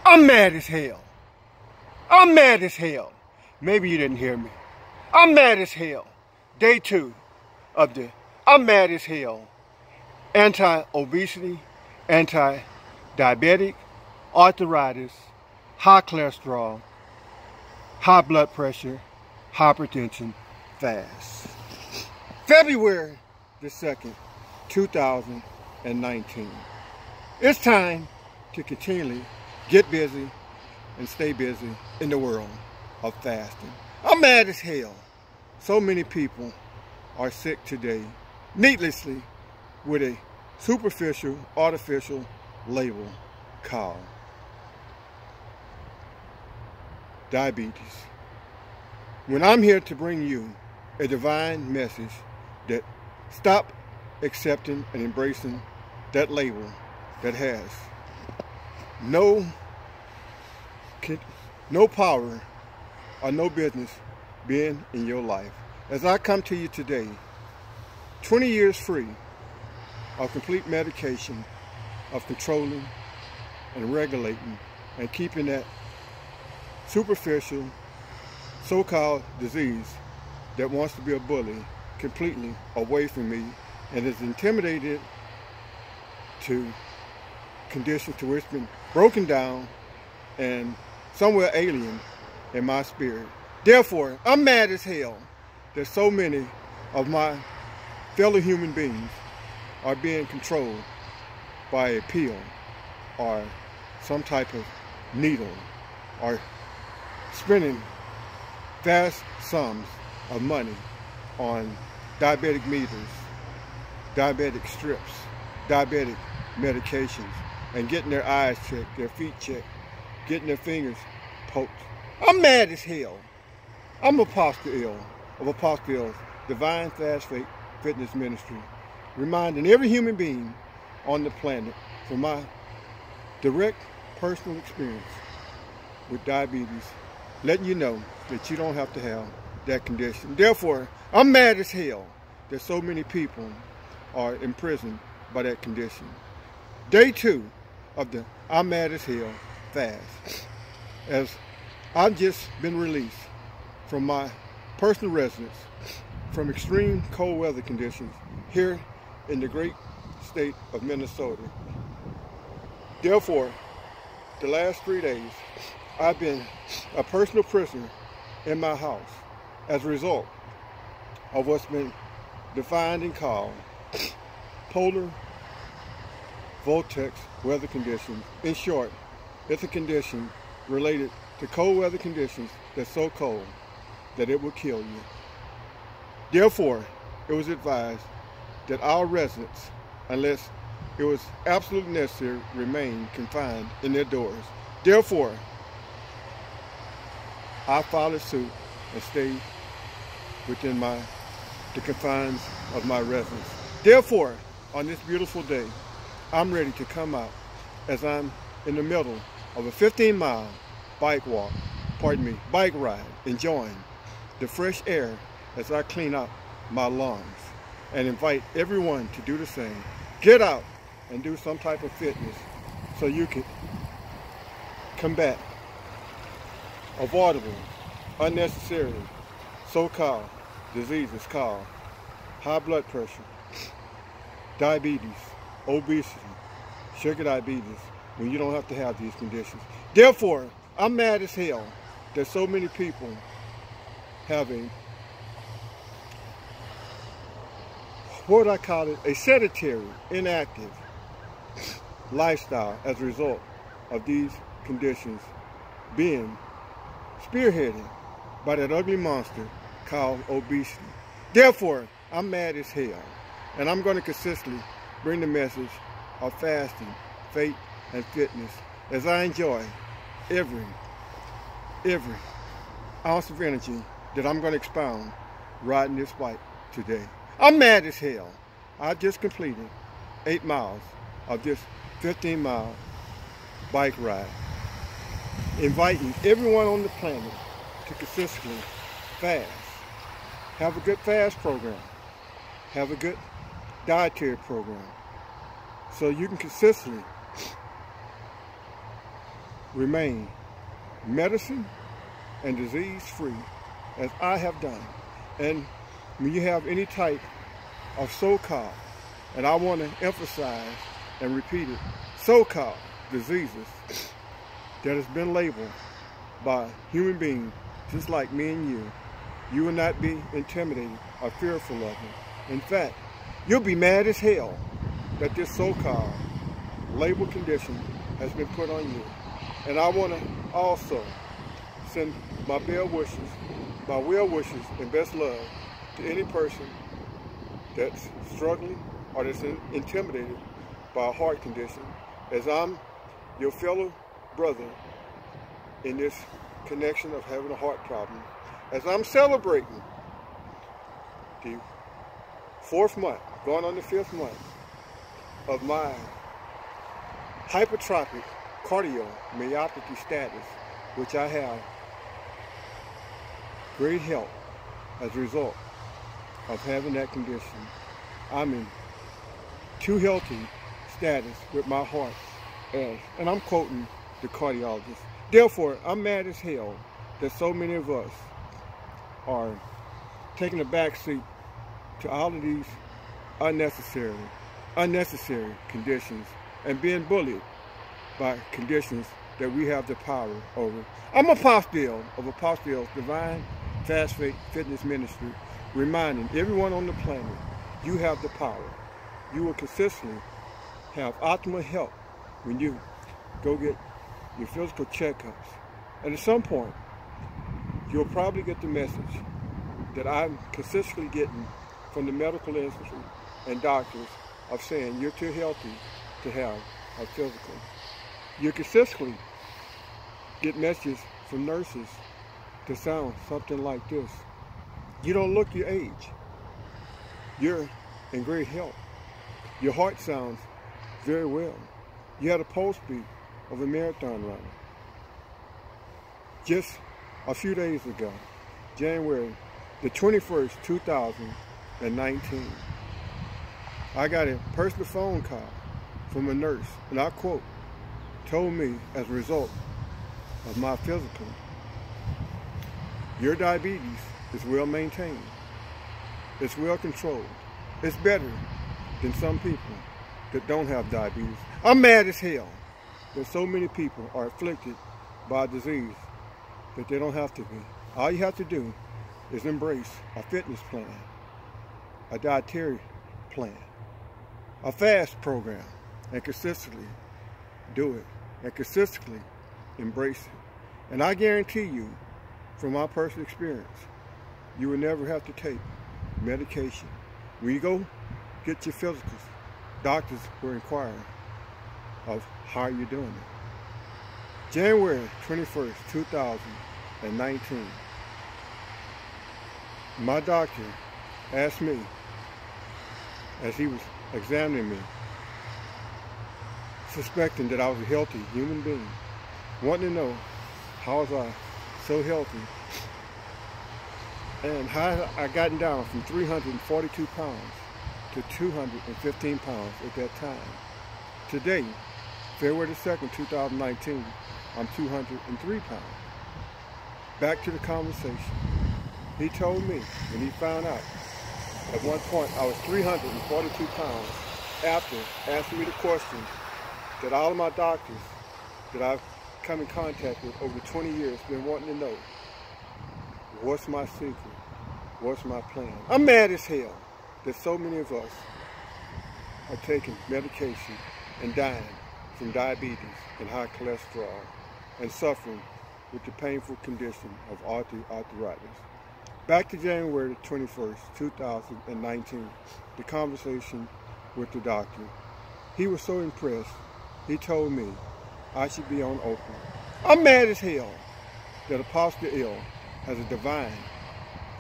I'm mad as hell. I'm mad as hell. Maybe you didn't hear me. I'm mad as hell. Day 2 of the I'm mad as hell. Anti-obesity, anti-diabetic, arthritis, high cholesterol, high blood pressure, hypertension fast. February the 2nd, 2019. It's time to continually get busy and stay busy in the world of fasting. I'm mad as hell. So many people are sick today, needlessly, with a superficial, artificial label called diabetes. When I'm here to bring you a divine message that stop accepting and embracing that label that has no power or no business being in your life. As I come to you today, 20 years free of complete medication, of controlling and regulating and keeping that superficial so-called disease that wants to be a bully completely away from me and is intimidated to conditions to which it's been broken down and somewhere alien in my spirit. Therefore, I'm mad as hell that so many of my fellow human beings are being controlled by a pill or some type of needle or spending vast sums of money on diabetic meters, diabetic strips, diabetic medications, and getting their eyes checked, their feet checked, getting their fingers poked. I'm mad as hell. I'm Apostle Ill of Apostle Ill's Divine Fast Fitness Ministry, reminding every human being on the planet from my direct personal experience with diabetes, letting you know that you don't have to have that condition. Therefore, I'm mad as hell that so many people are imprisoned by that condition. Day 2 of the I'm mad as hell fast. As I've just been released from my personal residence from extreme cold weather conditions here in the great state of Minnesota. Therefore, the last 3 days, I've been a personal prisoner in my house as a result of what's been defined and called polar vortex weather conditions. In short, it's a condition related to cold weather conditions that's so cold that it will kill you. Therefore, it was advised that our residents, unless it was absolutely necessary, remain confined in their doors. Therefore, I followed suit and stayed within the confines of my residence. Therefore, on this beautiful day, I'm ready to come out as I'm in the middle of a 15-mile bike ride, enjoying the fresh air as I clean up my lungs and invite everyone to do the same. Get out and do some type of fitness so you can combat avoidable, unnecessarily so-called diseases called high blood pressure, diabetes, obesity, sugar diabetes, when you don't have to have these conditions. Therefore, I'm mad as hell that so many people having, what would I call it, a sedentary, inactive lifestyle as a result of these conditions being spearheaded by that ugly monster called obesity. Therefore, I'm mad as hell, and I'm going to consistently bring the message of fasting, faith, and fitness as I enjoy every ounce of energy that I'm going to expound riding this bike today. I'm mad as hell. I just completed 8 miles of this 15-mile bike ride, inviting everyone on the planet to consistently fast. Have a good fast program. Have a good dietary program. So you can consistently remain medicine and disease-free as I have done. And when you have any type of so-called, and I want to emphasize and repeat it, so-called diseases that has been labeled by human beings just like me and you will not be intimidated or fearful of it. In fact, you'll be mad as hell that this so-called labeled condition has been put on you. And I want to also send my well wishes and best love to any person that's struggling or that's intimidated by a heart condition, as I'm your fellow brother in this connection of having a heart problem, as I'm celebrating the 4th month, going on the 5th month of my hypertrophic cardiomyopathy status, which I have great help as a result of having that condition. I'm in too healthy status with my heart, and I'm quoting the cardiologist. Therefore, I'm mad as hell that so many of us are taking a back seat to all of these unnecessary conditions and being bullied by conditions that we have the power over. I'm Apostle of Apostle's Divine Fast Faith Fitness Ministry, reminding everyone on the planet, you have the power. You will consistently have optimal health when you go get your physical checkups. And at some point, you'll probably get the message that I'm consistently getting from the medical industry and doctors of saying you're too healthy to have a physical. You consistently get messages from nurses to sound something like this: you don't look your age. You're in great health. Your heart sounds very well. You had a pulse beat of a marathon runner. Just a few days ago, January the 21st, 2019, I got a personal phone call from a nurse, and I quote, told me as a result of my physical, your diabetes is well maintained. It's well controlled. It's better than some people that don't have diabetes. I'm mad as hell that so many people are afflicted by a disease that they don't have to be. All you have to do is embrace a fitness plan, a dietary plan, a fast program, and consistently do it, and consistently embrace it. And I guarantee you, from my personal experience, you will never have to take medication. When you go get your physicals, doctors will inquire of how you're doing it. January 21st, 2019, my doctor asked me, as he was examining me, suspecting that I was a healthy human being, wanting to know how was I so healthy and how I gotten down from 342 pounds to 215 pounds at that time. Today, February 2nd, 2019, I'm 203 pounds. Back to the conversation. He told me when he found out at one point I was 342 pounds after asking me the question that all of my doctors that I've come in contact with over 20 years been wanting to know. What's my secret? What's my plan? I'm mad as hell that so many of us are taking medication and dying from diabetes and high cholesterol and suffering with the painful condition of arthritis. Back to January 21st, 2019, the conversation with the doctor. He was so impressed, he told me I should be on Oprah. I'm mad as hell that Apostle Ill has a divine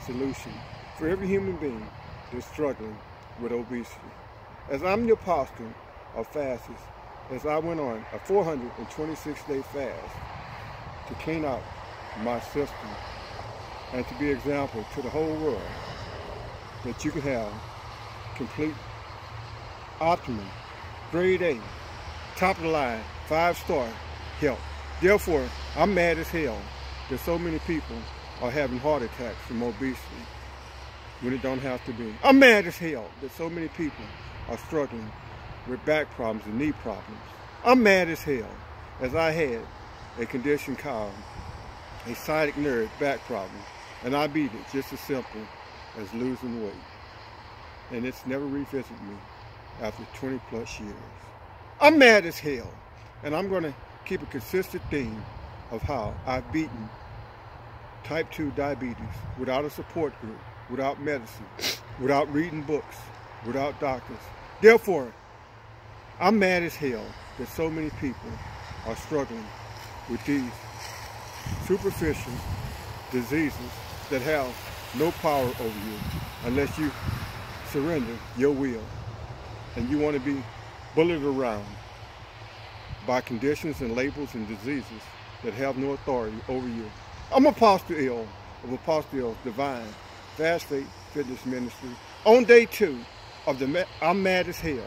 solution for every human being that's struggling with obesity. As I'm the apostle of fasts, as I went on a 426-day fast to clean out my system and to be an example to the whole world that you can have complete, optimum, grade A, top of the line, 5-star health Therefore, I'm mad as hell that so many people are having heart attacks from obesity when it don't have to be. I'm mad as hell that so many people are struggling with back problems and knee problems. I'm mad as hell as I had a condition called a sciatic nerve back problem, and I beat it just as simple as losing weight. And it's never revisited me after 20 plus years. I'm mad as hell, and I'm going to keep a consistent theme of how I've beaten type 2 diabetes without a support group, without medicine, without reading books, without doctors. Therefore, I'm mad as hell that so many people are struggling with these superficial diseases that have no power over you unless you surrender your will, and you want to be bullied around by conditions and labels and diseases that have no authority over you. I'm Apostle Ill of Apostle Ill's Divine Fast Faith Fitness Ministry on day 2 of the I'm Mad as Hell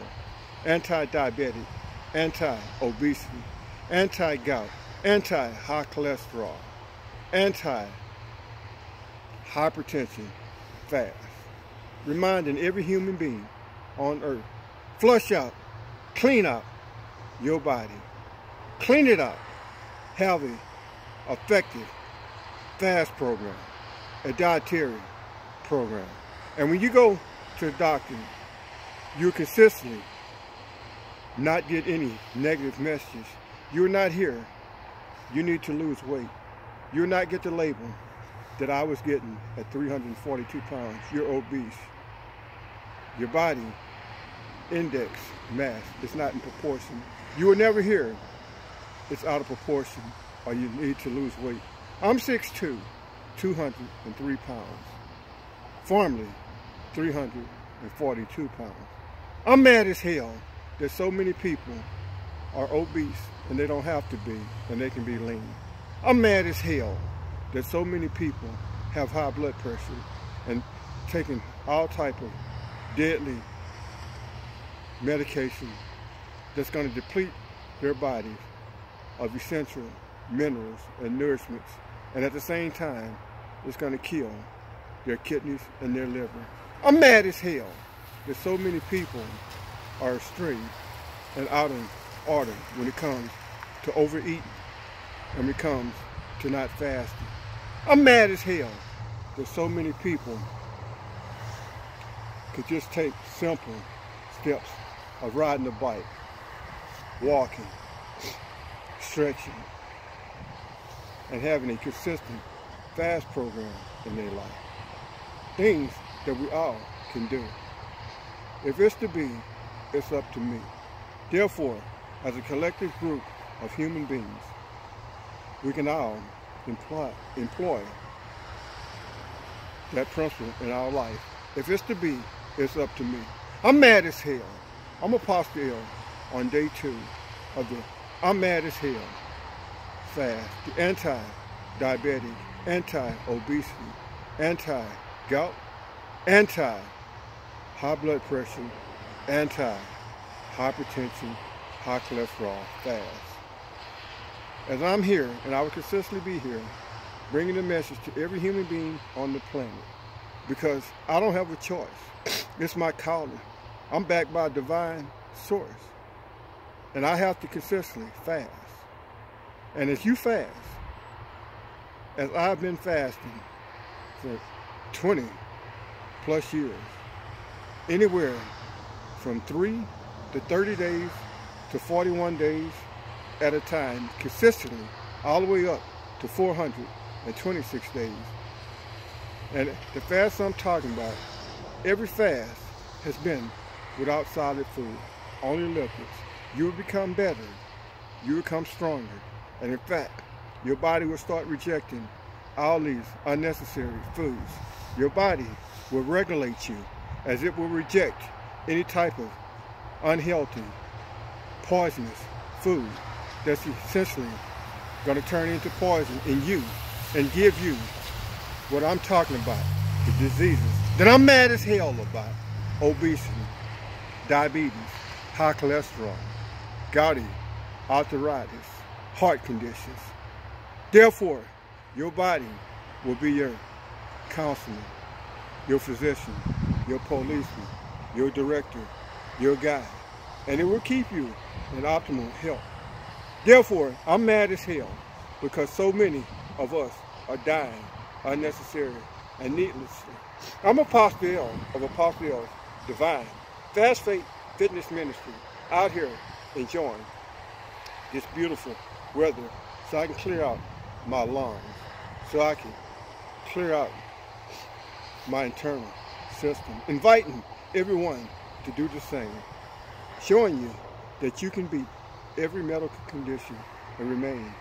anti-diabetic, anti-obesity, anti-gout, anti-high cholesterol, anti-hypertension fast, reminding every human being on earth, flush out, clean out your body, clean it out, have an effective fast program, a dietary program. And when you go to the doctor, you consistently not get any negative messages. You're not here. You need to lose weight. You'll not get the label that I was getting at 342 pounds. You're obese. Your body index mass is not in proportion. You will never hear it's out of proportion or you need to lose weight. I'm 6'2", 203 pounds. Formerly 342 pounds. I'm mad as hell that so many people are obese and they don't have to be, and they can be lean. I'm mad as hell that so many people have high blood pressure and taking all type of deadly medication that's going to deplete their bodies of essential minerals and nourishments, and at the same time it's going to kill their kidneys and their liver. I'm mad as hell that so many people are astray and out of order when it comes to overeating and when it comes to not fasting. I'm mad as hell that so many people could just take simple steps of riding a bike, walking, stretching, and having a consistent fast program in their life. Things that we all can do. If it's to be, it's up to me. Therefore, as a collective group of human beings, we can all employ that principle in our life. If it's to be, it's up to me. I'm mad as hell. I'm Apostle Ill on day 2 of the I'm Mad as Hell fast, the anti-diabetic, anti-obesity, anti-gout, anti-high blood pressure, anti-hypertension, high cholesterol fast. As I'm here, and I will consistently be here, bringing the message to every human being on the planet, because I don't have a choice. It's my calling. I'm backed by a divine source, and I have to consistently fast. And as you fast, as I've been fasting for 20 plus years, anywhere from 3 to 30 days to 41 days at a time, consistently, all the way up to 426 days. And the fast I'm talking about, every fast has been without solid food, only liquids. You will become better, you will become stronger, and in fact, your body will start rejecting all these unnecessary foods. Your body will regulate you as it will reject any type of unhealthy, poisonous food that's essentially going to turn into poison in you and give you what I'm talking about, the diseases that I'm mad as hell about: obesity, diabetes, high cholesterol, gouty arthritis, heart conditions. Therefore, your body will be your counselor, your physician, your policeman, your director, your guide, and it will keep you in optimal health. Therefore, I'm mad as hell because so many of us are dying unnecessarily and needlessly. I'm Apostle of Apostle Divine Fast Faith Fitness Ministry out here enjoying this beautiful weather so I can clear out my lungs, so I can clear out my internal system, inviting everyone to do the same, showing you that you can beat every medical condition and remain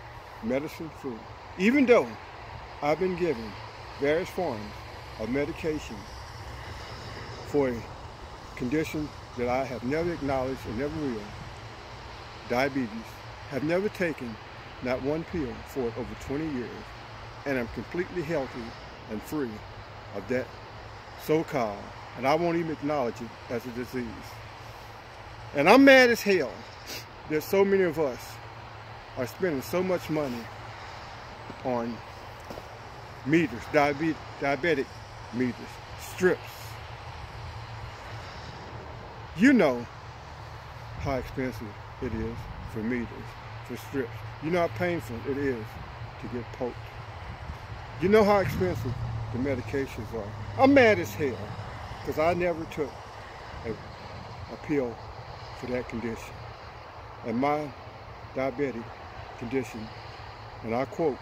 medicine-free. Even though I've been given various forms of medication for a condition that I have never acknowledged and never will, diabetes, have never taken not one pill for it over 20 years, and I'm completely healthy and free of that so-called, and I won't even acknowledge it as a disease. And I'm mad as hell that so many of us are spending so much money on meters, diabetic meters, strips. You know how expensive it is for meters, for strips. You know how painful it is to get poked. You know how expensive the medications are. I'm mad as hell because I never took a pill for that condition. And my diabetic condition, and I quote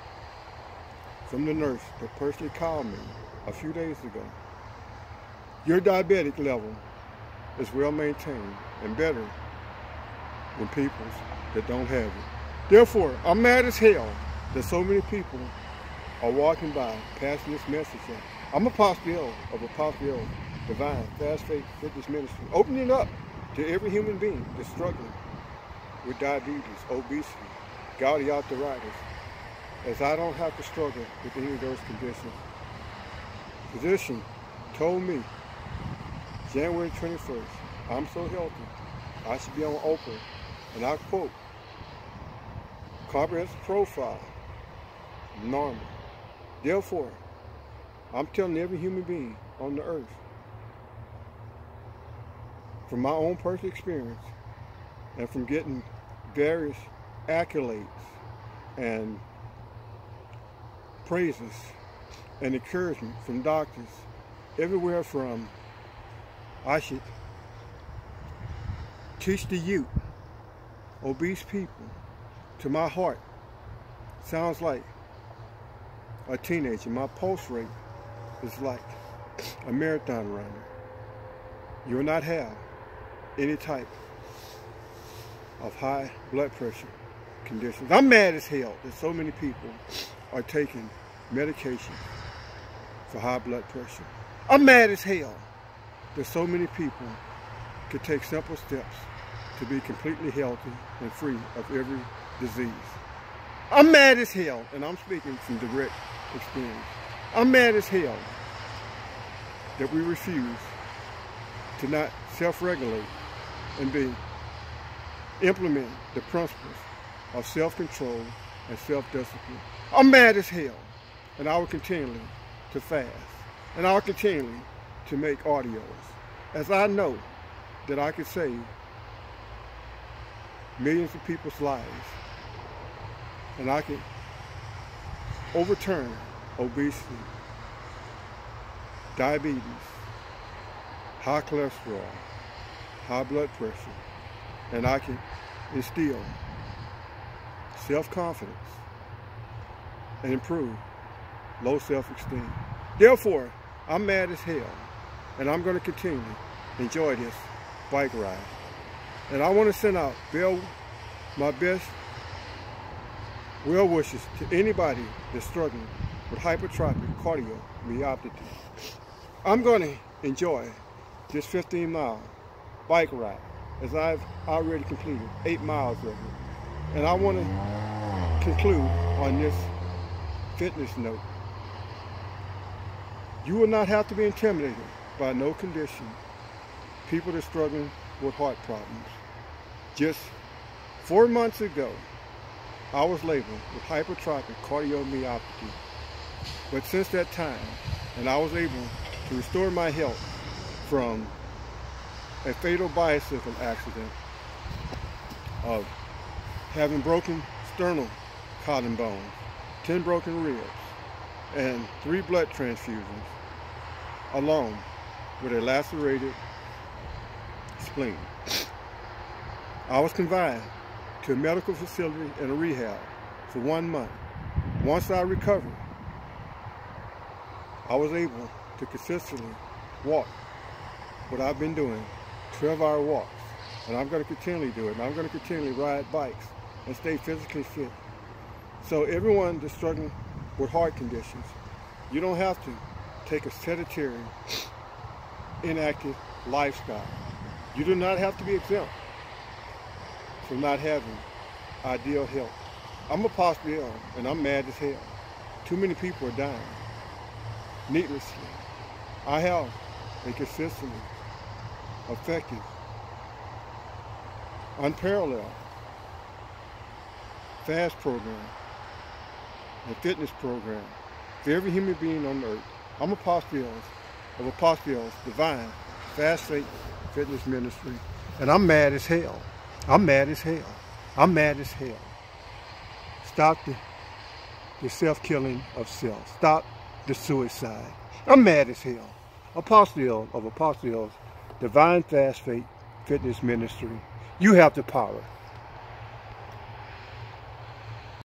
from the nurse that personally called me a few days ago, your diabetic level is well maintained and better than people's that don't have it. Therefore, I'm mad as hell that so many people are walking by, passing this message out. I'm Apostle of Apostle Divine Fast Faith Fitness Ministry, opening up to every human being that's struggling with diabetes, obesity, gouty arthritis, as I don't have to struggle with any of those conditions. The physician told me January 21st, I'm so healthy, I should be on Oprah, and I quote, comprehensive profile, normal. Therefore, I'm telling every human being on the earth, from my own personal experience and from getting various accolades and praises and encouragement from doctors everywhere from, I should teach the youth, obese people, to my heart. Sounds like a teenager. My pulse rate is like a marathon runner. You will not have any type of high blood pressure conditions. I'm mad as hell that so many people are taking medication for high blood pressure. I'm mad as hell that so many people could take simple steps to be completely healthy and free of every disease. I'm mad as hell, and I'm speaking from direct experience. I'm mad as hell that we refuse to not self-regulate and implement the principles of self-control and self-discipline. I'm mad as hell, and I will continually to fast, and I will continually to make audios, as I know that I could save millions of people's lives, and I can overturn obesity, diabetes, high cholesterol, high blood pressure, and I can instill self-confidence and improve low self-esteem. Therefore, I'm mad as hell, and I'm going to continue to enjoy this bike ride. And I want to send out my best well wishes to anybody that's struggling with hypertrophic cardiomyopathy. I'm going to enjoy this 15-mile bike ride, as I've already completed 8 miles of it. And I want to conclude on this fitness note. You will not have to be intimidated by no condition. People that are struggling with heart problems. Just 4 months ago, I was labeled with hypertrophic cardiomyopathy. But since that time, and I was able to restore my health from a fatal bicycle accident, of having broken sternal column bones, 10 broken ribs, and 3 blood transfusions, along with a lacerated spleen. I was confined to a medical facility and a rehab for 1 month. Once I recovered, I was able to consistently walk what I've been doing, 12-hour walks, and I'm going to continually do it, and I'm going to continually ride bikes and stay physically fit. So everyone that's struggling with heart conditions, you don't have to take a sedentary, inactive lifestyle. You do not have to be exempt from not having ideal health. I'm possibly ill, and I'm mad as hell. Too many people are dying needlessly. I have a consistently effective, unparalleled fast program and fitness program for every human being on earth. I'm apostles of Apostles Divine Fast Faith Fitness Ministry, and I'm mad as hell. I'm mad as hell. I'm mad as hell. Stop the self-killing of self. Stop the suicide. I'm mad as hell. Apostle of Apostles Divine Fast Faith Fitness Ministry. You have the power.